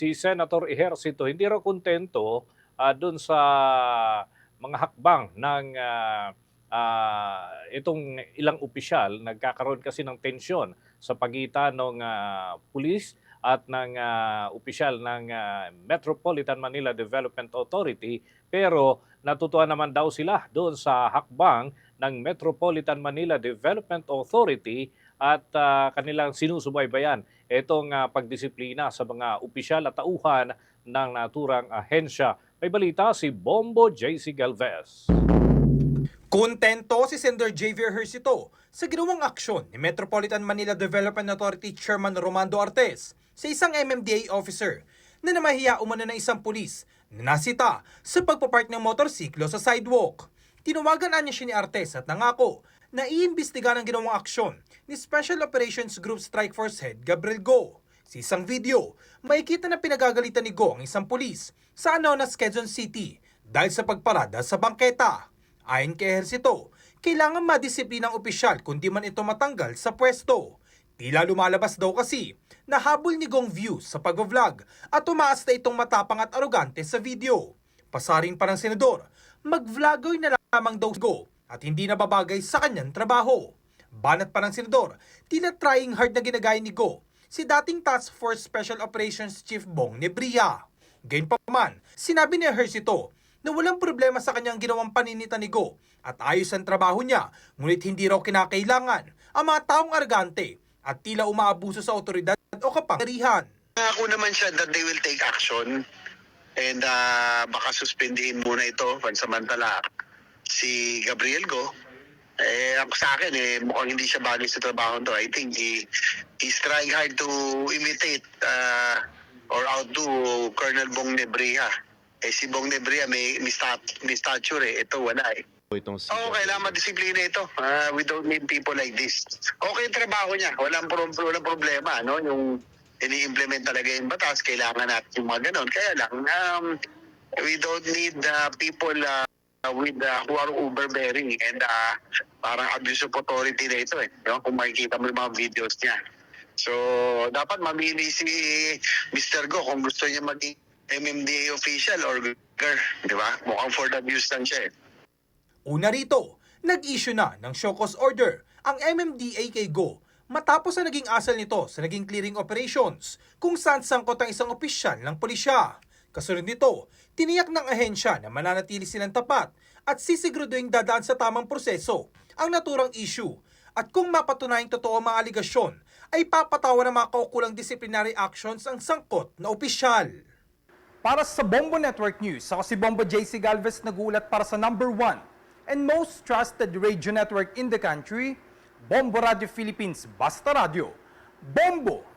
Si Senator Ejercito hindi raw kontento doon sa mga hakbang ng itong ilang opisyal. Nagkakaroon kasi ng tensyon sa pagitan ng pulis at ng opisyal ng Metropolitan Manila Development Authority, pero natutuwa naman daw sila doon sa hakbang ng Metropolitan Manila Development Authority at kanilang sinusubaybayan itong pagdisiplina sa mga opisyal at tauhan ng naturang ahensya. May balita si Bombo JC Galvez. Kontento si Senator Javier Ejercito sa ginawang aksyon ni Metropolitan Manila Development Authority Chairman Romando Artes sa isang MMDA officer na namahiya umano ng isang pulis na nasita sa pagpapark ng motorsiklo sa sidewalk. Tinawagan niya siya ni Artes at nangako na iimbestiga ng ginawang aksyon ni Special Operations Group Strike Force Head Gabriel Go. Sa isang video, makikita na pinagagalitan ni Go ang isang pulis sa Anonas, Quezon City dahil sa pagparada sa bangketa. Ayon kay Ejercito, kailangan madisiplina ang opisyal kundi man ito matanggal sa pwesto. Tila lumalabas daw kasi nahabol ni Gong views sa pag-vlog at tumaas na itong matapang at arogante sa video. Pasaring pa ng senador, mag-vlogoy na lamang daw si Go at hindi na babagay sa kanyang trabaho. Banat pa ng senador, tila trying hard na ginagaya ni Go si dating Task Force Special Operations Chief Bong Nebria. Gayunpaman, sinabi ni Ejercito na walang problema sa kanyang ginawang paninita ni Go at ayos ang trabaho niya, ngunit hindi raw kinakailangan ang mga taong argante at tila umaabuso sa otoridad o kapangyarihan. Ako naman siya that they will take action and baka suspendin muna ito pansamantala si Gabriel Go. Ako sa akin, mukhang hindi siya bagay sa trabaho to. I think he's trying hard to imitate or outdo Colonel Bong Nebria. Si Bong Nebria may stature ito wala kailangan madisiplina ito. We don't need people like this. Okay yung trabaho niya. Walang problema. No? Yung ini-implement talaga yung batas, kailangan natin yung mga ganon. Kaya lang, we don't need people who are overbearing and parang abuse of authority na ito. No? Kung makikita mo yung mga videos niya. So, dapat mamili si Mr. Go kung gusto niya maging MMDA official or di ba? Mukhang for the abuse lang siya Una rito, nag-issue na ng show cause order ang MMDA kay Go matapos ang naging asal nito sa naging clearing operations kung saan sangkot ang isang opisyal ng pulisya. Kasunod nito, tiniyak ng ahensya na mananatili silang tapat at sisiguraduhin dadaan sa tamang proseso ang naturang issue at kung mapatunayang totoo ang mga aligasyon ay papatawan ng mga kaukulang disciplinary actions ang sangkot na opisyal. Para sa Bombo Network News, ako si Bombo JC Galvez nag-uulat para sa number 1 and most trusted radio network in the country, Bombo Radio Philippines, Basta Radio. Bombo!